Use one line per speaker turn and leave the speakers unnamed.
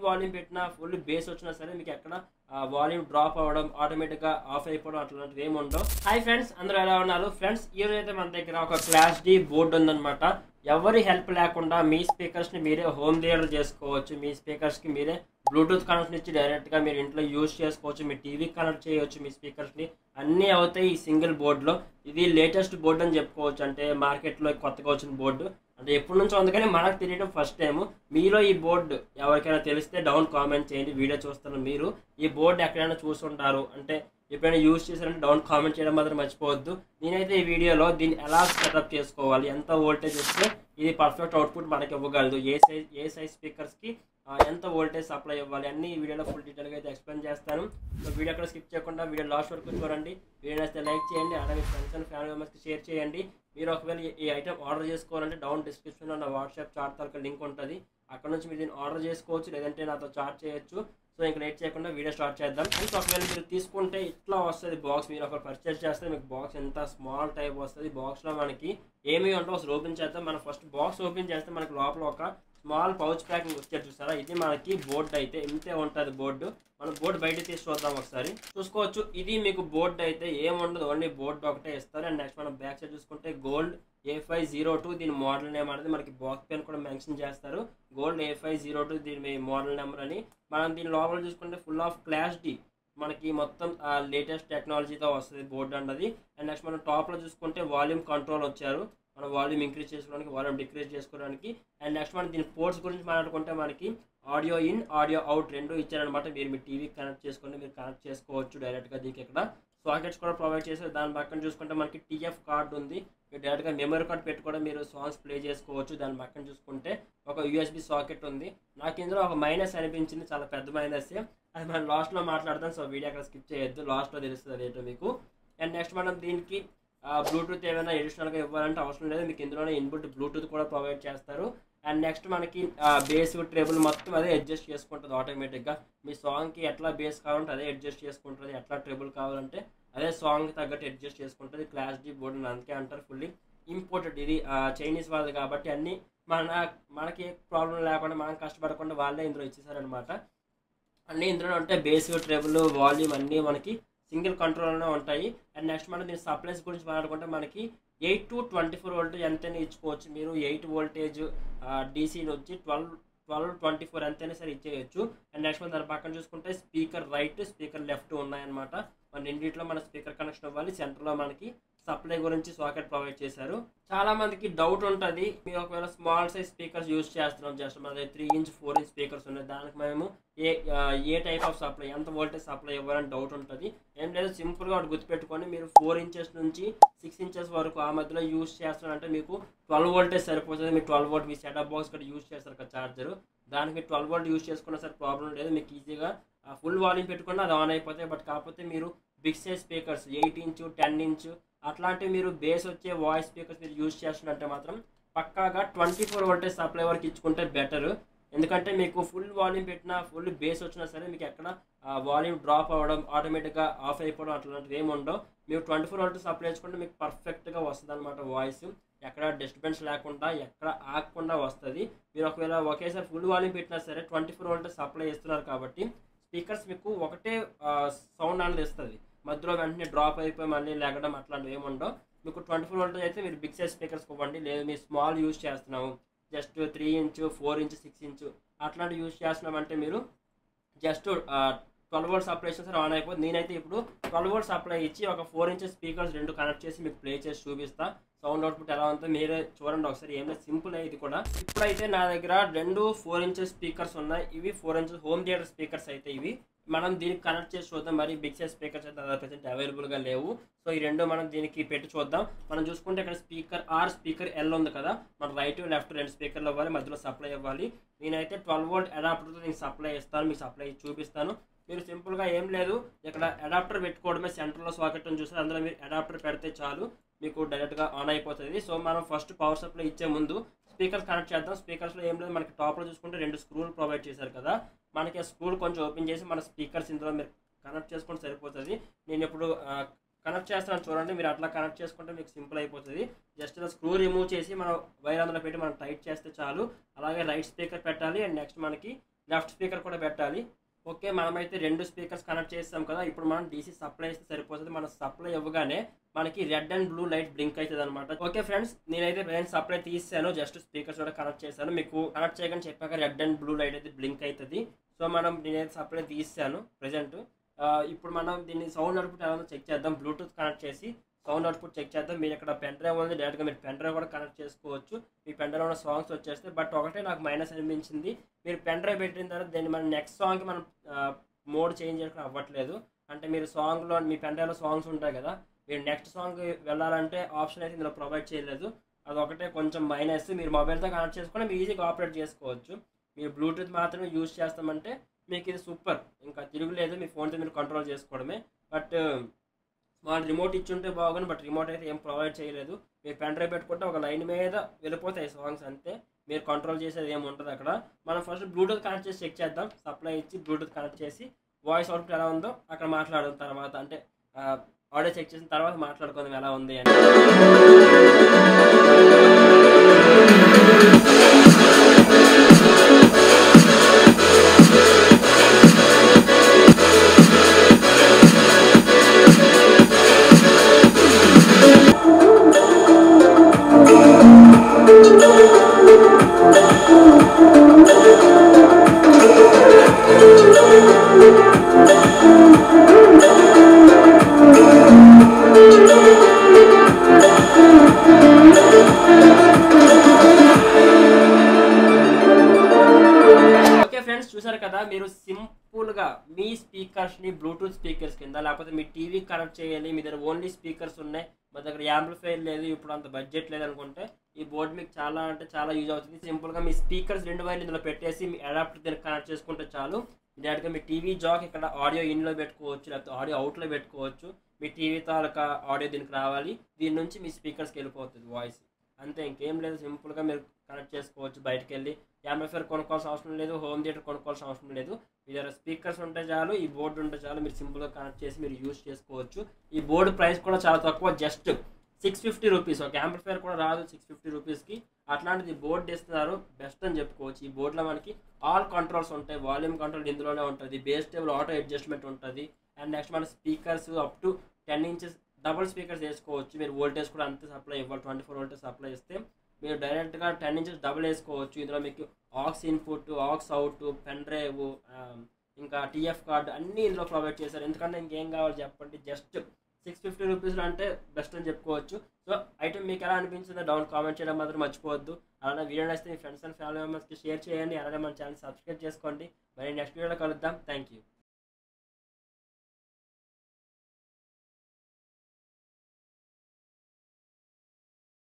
Volume పెట్టినా full bass వచ్చినా సరే మీకు ఎక్కడ వాల్యూమ్ డ్రాప్ అవ్వడం ఆటోమేటిక్గా ఆఫ్ అయిపోవడం అట్లాంటివి ఏమి ఉండవు. హాయ్ ఫ్రెండ్స్, అందరూ ఎలా ఉన్నారు? ఫ్రెండ్స్, ఈ రోజు అయితే మన దగ్గర ఒక క్లాస్ డి బోర్డు ఉందన్నమాట. ఎవరి హెల్ప్ లేకుండా మీ స్పీకర్స్ని మీరే హోమ్ థియేటర్ చేసుకోవచ్చు. మీ స్పీకర్స్కి మీరే బ్లూటూత్ కనెక్షన్ ఇచ్చి డైరెక్ట్గా మీరు ఇంట్లో యూజ్ చేసుకోవచ్చు. మీ టీవీకి కనెక్ట్ చేయవచ్చు. మీ స్పీకర్స్ని అన్నీ అవుతాయి ఈ సింగిల్ బోర్డులో. ఇది లేటెస్ట్ బోర్డు అని చెప్పుకోవచ్చు. అంటే మార్కెట్లో కొత్తగా వచ్చిన బోర్డు, అంటే ఎప్పటి నుంచో ఉంది కానీ మనకు తెలియడం ఫస్ట్ టైం. మీలో ఈ బోర్డు ఎవరికైనా తెలిస్తే డౌన్ కామెంట్ చేయండి. వీడియో చూస్తున్న మీరు ఈ బోర్డు ఎక్కడైనా చూసుంటారు అంటే ఎప్పుడైనా యూజ్ చేశారంటే డౌన్ కామెంట్ చేయడం మాత్రం మర్చిపోవద్దు. నేనైతే ఈ వీడియోలో దీన్ని ఎలా సెటప్ చేసుకోవాలి, ఎంత వోల్టేజ్ ఇస్తే ఇది పర్ఫెక్ట్ అవుట్పుట్ మనకి ఇవ్వగలదు, ఏ సైజ్ స్పీకర్స్కి ఎంత వోల్టేజ్ సప్లై ఇవ్వాలి అన్ని ఈ వీడియోలో ఫుల్ డీటెయిల్గా అయితే ఎక్స్ప్లెయిన్ చేస్తాను. సో వీడియో అక్కడ స్కిప్ చేయకుండా వీడియో లాస్ట్ వరకు చూడండి. వీడియో అయితే లైక్ చేయండి, అలాగే ఫ్రెండ్స్ అండ్ ఫ్యామిలీ మెంబర్స్కి షేర్ చేయండి. మీరు ఒకవేళ ఈ ఐటమ్ ఆర్డర్ చేసుకోవాలంటే డౌన్ డిస్క్రిప్షన్లో నా వాట్సాప్ చాట్ తాలూకా లింక్ ఉంటుంది. అక్కడ నుంచి మీరు దీన్ని ఆర్డర్ చేసుకోవచ్చు, లేదంటే నాతో చాట్ చేయొచ్చు. సో ఇంకా లేట్ చేయకుండా వీడియో స్టార్ట్ చేద్దాం. ఇంకా ఒకవేళ మీరు తీసుకుంటే ఇట్లా వస్తుంది బాక్స్. మీరు ఒకవేళ పర్చేస్ చేస్తే మీకు బాక్స్ ఎంత స్మాల్ టైప్ వస్తుంది. బాక్స్లో మనకి ఏమీ ఉండవు. అసలు ఓపెన్ చేద్దాం. మనం ఫస్ట్ బాక్స్ ఓపెన్ చేస్తే మనకి లోపల ఒక స్మాల్ పౌచ్ ప్యాకింగ్ వచ్చేది చూసారా. ఇది మనకి బోర్డు అయితే ఇంతే ఉంటుంది బోర్డు. మనం బోర్డు బయట తీసి చూద్దాం ఒకసారి. చూసుకోవచ్చు, ఇది మీకు బోర్డు అయితే ఏముండదు, ఓన్లీ బోర్డు ఒకటే ఇస్తారు. అండ్ నెక్స్ట్ మనం బ్యాక్ సైడ్ చూసుకుంటే గోల్డ్ A502 దీని మోడల్ నేమ్ అనేది మనకి బాక్స్ పైన కూడా మెన్షన్ చేస్తారు. గోల్డ్ A502 దీని మోడల్ నెంబర్ అని. మనం దీని లోపల చూసుకుంటే ఫుల్ ఆఫ్ క్లాస్ డి మనకి మొత్తం లేటెస్ట్ టెక్నాలజీతో వస్తుంది బోర్డు అన్నది. అండ్ నెక్స్ట్ మనం టాప్లో చూసుకుంటే వాల్యూమ్ కంట్రోల్ వచ్చారు. మనం వాల్యూమ్ ఇంక్రీజ్ చేసుకోవడానికి, వాల్యూమ్ డిక్రీజ్ చేసుకోవడానికి. అండ్ నెక్స్ట్ మనం దీని పోర్ట్స్ గురించి మాట్లాడుకుంటే మనకి ఆడియో ఇన్ ఆడియో అవుట్ రెండు ఇచ్చారనమాట. మీరు మీ టీవీకి కనెక్ట్ చేసుకుంటే మీరు కనెక్ట్ చేసుకోవచ్చు డైరెక్ట్గా. దీనికి ఇక్కడ సాకెట్స్ కూడా ప్రొవైడ్ చేశారు. దాని పక్కన చూసుకుంటే మనకి TF కార్డు ఉంది. మీరు డైరెక్ట్గా మెమరీ కార్డ్ పెట్టుకోవడం మీరు సాంగ్స్ ప్లే చేసుకోవచ్చు. దాని పక్కన చూసుకుంటే ఒక USB సాకెట్ ఉంది. నాకు ఇందులో ఒక మైనస్ అనిపించింది, చాలా పెద్ద మైనస్. అది మనం లాస్ట్లో మాట్లాడదాం. సో వీడియో అక్కడ స్కిప్ చేయొద్దు, లాస్ట్లో తెలుస్తుంది ఏంటో మీకు. అండ్ నెక్స్ట్ మనం దీనికి బ్లూటూత్ ఏమైనా అడిషనల్గా ఇవ్వాలంటే అవసరం లేదు. మీకు ఇందులోనే ఇన్బుల్ట్ బ్లూటూత్ కూడా ప్రొవైడ్ చేస్తారు. అండ్ నెక్స్ట్ మనకి బేస్ ట్రేబుల్ మొత్తం అదే అడ్జస్ట్ చేసుకుంటుంది ఆటోమేటిక్గా. మీ సాంగ్కి ఎట్లా బేస్ కావాలంటే అదే అడ్జస్ట్ చేసుకుంటుంది, ఎట్లా ట్రేబుల్ కావాలంటే అదే సాంగ్కి తగ్గట్టు అడ్జస్ట్ చేసుకుంటుంది. క్లాస్ డి బోర్డు అందుకే అంటారు ఫుల్లీ ఇంపోర్టెడ్. ఇది చైనీస్ వాళ్ళది కాబట్టి అన్నీ మనకి ప్రాబ్లం లేకుండా మనం కష్టపడకుండా వాళ్ళే ఇందులో ఇచ్చేసారనమాట. అన్నీ ఇందులో ఉంటాయి. బేస్ ట్రేబుల్ వాల్యూమ్ అన్నీ మనకి సింగిల్ కంట్రోల్లోనే ఉంటాయి. అండ్ నెక్స్ట్ మనం దీని సప్లైస్ గురించి మాట్లాడుకుంటే మనకి 8 to 24 వోల్టేజ్ ఎంతైనా ఇచ్చుకోవచ్చు. మీరు 8 వోల్టేజ్ DC వచ్చి 12-24 ఎంతైనా సరే ఇచ్చేయచ్చు. అండ్ నెక్స్ట్ మనం దాని పక్కన చూసుకుంటే స్పీకర్ రైట్, స్పీకర్ లెఫ్ట్ ఉన్నాయన్నమాట. మన రెండింటిలో మన స్పీకర్ కనెక్షన్ ఇవ్వాలి. సెంటర్లో మనకి సప్లై గురించి సాకెట్ ప్రొవైడ్ చేశారు. చాలా మందికి డౌట్ ఉంటుంది, మీరు ఒకవేళ స్మాల్ సైజ్ స్పీకర్స్ యూజ్ చేస్తున్నాం, జస్ట్ మన 3-inch 4-inch స్పీకర్స్ ఉన్నాయి, దానికి మేము ఏ టైప్ ఆఫ్ సప్లై, ఎంత వోల్టేజ్ సప్లై ఇవ్వాలని డౌట్ ఉంటుంది. ఏం లేదు, సింపుల్గా ఒకటి గుర్తుపెట్టుకొని మీరు 4 inches నుంచి 6 inches వరకు ఆ మధ్యలో యూజ్ చేస్తున్నారంటే మీకు 12 వోల్టేజ్ సరిపోతుంది. మీరు 12 వోల్ట్ మీ సెటప్ బాక్స్ కూడా యూజ్ చేస్తారు కదా చార్జర్, దానికి మీరు 12 వోల్ట్ యూజ్ చేసుకున్నా సరే ప్రాబ్లం లేదు. మీకు ఈజీగా ఫుల్ వాల్యూమ్ పెట్టుకున్నా అది ఆన్ అయిపోతాయి. బట్ కాకపోతే మీరు big size speakers 8 inch 10 inch అట్లాంటివి మీరు బేస్ వచ్చే వాయిస్ స్పీకర్స్ మీరు యూజ్ చేస్తున్నట్టే మాత్రం పక్కాగా 24 వోల్టేజ్ సప్లై వరకు ఇచ్చుకుంటే బెటర్. ఎందుకంటే మీకు ఫుల్ వాల్యూమ్ పెట్టినా ఫుల్ బేస్ వచ్చినా సరే మీకు ఎక్కడ వాల్యూమ్ డ్రాప్ అవ్వడం ఆటోమేటిక్గా ఆఫ్ అయిపోవడం అట్లాంటివి ఏమి ఉండవు. మీరు 24 వోల్టేజ్ సప్లై ఇచ్చుకుంటే మీకు పర్ఫెక్ట్గా వస్తుంది అనమాట. వాయిస్ ఎక్కడ డిస్టర్బెన్స్ లేకుండా ఎక్కడ ఆగకుండా వస్తుంది. మీరు ఒకవేళ ఒకేసారి ఫుల్ వాల్యూమ్ పెట్టినా సరే 24 వోల్టేజ్ సప్లై ఇస్తున్నారు కాబట్టి స్పీకర్స్ మీకు ఒకటే సౌండ్ అనేది ఇస్తుంది. మధ్యలో వెంటనే డ్రాప్ అయిపోయి మళ్ళీ లెగడం అట్లాంటివి ఏమి ఉండవు. మీకు 24 వోల్టేజ్ అయితే మీరు బిగ్ సైజ్ స్పీకర్స్ ఇవ్వండి. లేదు మీరు స్మాల్ యూజ్ చేస్తున్నాము, జస్ట్ 3 inch 4 inch 6 inch అట్లాంటివి యూజ్ చేస్తున్నామంటే మీరు జస్ట్ 12 వోల్ట్ సప్లై ఇచ్చినా సరే ఆన్ అయిపోతుంది. నేనైతే ఇప్పుడు 12 వోల్ట్ సప్లై ఇచ్చి ఒక 4 inch స్పీకర్స్ రెండు కనెక్ట్ చేసి మీకు ప్లే చేసి చూపిస్తా. సౌండ్ అవుట్పుట్ ఎలా ఉందో మీరే చూడండి ఒకసారి. ఏం లేదు, సింపుల్ ఇది కూడా. ఇప్పుడైతే నా దగ్గర 2 4 inch స్పీకర్స్ ఉన్నాయి. ఇవి 4 inch హోమ్ థియేటర్ స్పీకర్స్ అయితే ఇవి. మనం దీనికి కనెక్ట్ చేసి చూద్దాం. మరి బిగ్ సైజ్ స్పీకర్స్ అయితే ప్రజెంట్ అవైలబుల్గా లేవు. సో ఈ రెండు మనం దీనికి పెట్టి చూద్దాం. మనం చూసుకుంటే ఇక్కడ స్పీకర్ R స్పీకర్ L ఉంది కదా, మన రైట్ లెఫ్ట్ 2 స్పీకర్లు ఇవ్వాలి, మధ్యలో సప్లై ఇవ్వాలి. నేనైతే 12 వోల్ట్ అడాప్టర్తో నేను సప్లై ఇస్తాను, మీకు సప్లై చూపిస్తాను. మీరు సింపుల్గా ఏం లేదు, ఇక్కడ అడాప్టర్ పెట్టుకోవడమే. సెంటర్లో సాకెట్ అని చూస్తే అందులో మీరు అడాప్టర్ పెడితే చాలు, మీకు డైరెక్ట్గా ఆన్ అయిపోతుంది. సో మనం ఫస్ట్ పవర్ సప్లై ఇచ్చే ముందు స్పీకర్స్ కనెక్ట్ చేద్దాం. స్పీకర్స్లో ఏం లేదు, మనకి టాప్లో చూసుకుంటే 2 స్క్రూలు ప్రొవైడ్ చేశారు కదా, మనకి ఆ స్క్రూలు కొంచెం ఓపెన్ చేసి మన స్పీకర్స్ ఇందులో మీరు కనెక్ట్ చేసుకుంటే సరిపోతుంది. నేను ఇప్పుడు కనెక్ట్ చేస్తాను చూడండి. మీరు అట్లా కనెక్ట్ చేసుకుంటే మీకు సింపుల్ అయిపోతుంది. జస్ట్ స్క్రూ రిమూవ్ చేసి మనం వైర్ అందులో పెట్టి మనం టైట్ చేస్తే చాలు. అలాగే రైట్ స్పీకర్ పెట్టాలి. అండ్ నెక్స్ట్ మనకి లెఫ్ట్ స్పీకర్ కూడా పెట్టాలి. ఓకే, మనమైతే 2 స్పీకర్స్ కనెక్ట్ చేస్తాం కదా. ఇప్పుడు మనం డీసీ సప్లై ఇస్తే సరిపోతుంది. మన సప్లై ఇవ్వగానే మనకి red and blue light blink అవుతుంది అనమాట. ఓకే ఫ్రెండ్స్, నేనైతే సప్లై తీసాను, జస్ట్ స్పీకర్స్ కూడా కనెక్ట్ చేశాను. మీకు కనెక్ట్ చేయగానే చెప్పాక రెడ్ అండ్ బ్లూ లైట్ అయితే బ్లింక్ అవుతుంది. సో నేనైతే సప్లై తీసాను ప్రెజెంట్. ఇప్పుడు మనం దీన్ని సౌండ్ అవుట్పుట్ ఎలా ఉందో చెక్ చేద్దాం. బ్లూటూత్ కనెక్ట్ చేసి సౌండ్ అవుట్పుట్ చెక్ చేద్దాం. మీరు ఇక్కడ పెన్ డ్రైవ్ ఉంది, డైరెక్ట్గా మీరు పెన్ డ్రైవ్ కూడా కనెక్ట్ చేసుకోవచ్చు. మీ పెన్ డ్రైవ్ ఉన్న సాంగ్స్ వచ్చేస్తే. బట్ ఒకటే నాకు మైనస్ అనిపించింది, మీరు పెన్ డ్రైవ్ పెట్టిన తర్వాత దీన్ని మనం నెక్స్ట్ సాంగ్కి మనం మోడ్ చేంజ్ చేయడం అవ్వట్లేదు. అంటే మీరు సాంగ్లో మీ పెన్ డ్రైవ్లో సాంగ్స్ ఉంటాయి కదా, మీరు నెక్స్ట్ సాంగ్ వెళ్ళాలంటే ఆప్షన్ అయితే ఇందులో ప్రొవైడ్ చేయలేదు. అదొకటే కొంచెం మైనస్. మీరు మొబైల్తో కనెక్ట్ చేసుకుని మీరు ఈజీగా ఆపరేట్ చేసుకోవచ్చు. మీరు బ్లూటూత్ మాత్రమే యూజ్ చేస్తామంటే మీకు ఇది సూపర్, ఇంకా తిరుగులేదు. మీ ఫోన్తో మీరు కంట్రోల్ చేసుకోవడమే. బట్ వాళ్ళు రిమోట్ ఇచ్చుంటే బాగుంది, బట్ రిమోట్ అయితే ఏం ప్రొవైడ్ చేయలేదు. మీరు పెన్ డ్రైవ్ పెట్టుకుంటే ఒక లైన్ మీద వెళ్ళిపోతాయి సాంగ్స్ అంతే, మీరు కంట్రోల్ చేసేది ఏమి ఉంటుంది అక్కడ. మనం ఫస్ట్ బ్లూటూత్ కనెక్ట్ చేసి చెక్ చేద్దాం. సప్లై ఇచ్చి బ్లూటూత్ కనెక్ట్ చేసి వాయిస్ అవుట్పుట్ ఎలా ఉందో అక్కడ మాట్లాడిన తర్వాత, అంటే ఆడియో చెక్ చేసిన తర్వాత మాట్లాడుకుందాం ఎలా ఉంది అని. చూసారు కదా, మీరు సింపుల్గా మీ స్పీకర్స్ని బ్లూటూత్ స్పీకర్స్ కింద, లేకపోతే మీ టీవీ కనెక్ట్ చేయాలి, మీ దగ్గర ఓన్లీ స్పీకర్స్ ఉన్నాయి, మా దగ్గర యాంప్లిఫైర్ లేదు, ఇప్పుడు అంత బడ్జెట్ లేదనుకుంటే ఈ బోర్డు మీకు చాలా అంటే చాలా యూజ్ అవుతుంది. సింపుల్గా మీ స్పీకర్స్ 2 వైర్లు ఇందులో పెట్టేసి మీ అడాప్టర్ దీనికి కనెక్ట్ చేసుకుంటే చాలు. డైరెక్ట్గా మీ టీవీ జాక్ ఇక్కడ ఆడియో ఇన్లో పెట్టుకోవచ్చు, లేకపోతే ఆడియో అవుట్లో పెట్టుకోవచ్చు. మీ టీవీ తాలూకా ఆడియో దీనికి రావాలి, దీని నుంచి మీ స్పీకర్స్కి వెళ్ళిపోతుంది వాయిస్. అంతే, ఇంకేం లేదు. సింపుల్గా మీరు కనెక్ట్ చేసుకోవచ్చు. బయటకు వెళ్ళి యాంప్లిఫైర్ కొనుక్కోవాల్సిన అవసరం లేదు, హోమ్ థియేటర్ కొనుక్కోవాల్సిన అవసరం లేదు. మీ దగ్గర స్పీకర్స్ ఉంటే చాలు, ఈ బోర్డు ఉంటే చాలు, మీరు సింపుల్గా కనెక్ట్ చేసి మీరు యూజ్ చేసుకోవచ్చు. ఈ బోర్డు ప్రైస్ కూడా చాలా తక్కువ, జస్ట్ 650 రూపీస్. ఒక యాంప్లిఫైర్ కూడా రాదు 650 రూపీస్కి. అట్లాంటిది బోర్డు ఇస్తున్నారు, బెస్ట్ అని చెప్పుకోవచ్చు. ఈ బోర్డులో మనకి ఆల్ కంట్రోల్స్ ఉంటాయి. వాల్యూమ్ కంట్రోల్ ఇందులోనే ఉంటుంది, బేస్ టేబుల్ ఆటో అడ్జస్ట్మెంట్ ఉంటుంది. అండ్ నెక్స్ట్ మన speakers up to 10 inches double speakers వేసుకోవచ్చు. మీరు వోల్టేజ్ కూడా అంతే సప్లై ఇవ్వాలి, 24 వోల్టేజ్ సప్లై ఇస్తే మీరు డైరెక్ట్గా 10 ఇంచెస్ డబుల్ వేసుకోవచ్చు. ఇందులో మీకు aux input, aux out, pen drive, ఇంకా టీఎఫ్ కార్డు అన్నీ ఇందులో ప్రొవైడ్ చేశారు. ఎందుకంటే ఇంకేం కావాలి చెప్పండి, జస్ట్ 650 రూపీస్లో అంటే బెస్ట్ అని చెప్పుకోవచ్చు. సో ఐటమ్ మీకు ఎలా అనిపించిందో డౌన్ కామెంట్ చేయడం మాత్రం మర్చిపోవద్దు. అలానే వీడియో నచ్చితే మీ ఫ్రెండ్స్ అండ్ ఫ్యామిలీ మెంబర్స్కి షేర్ చేయండి. అలానే మన ఛానల్ సబ్స్క్రైబ్ చేసుకోండి. మరి నెక్స్ట్ వీడియోలో కలుద్దాం. Thank you.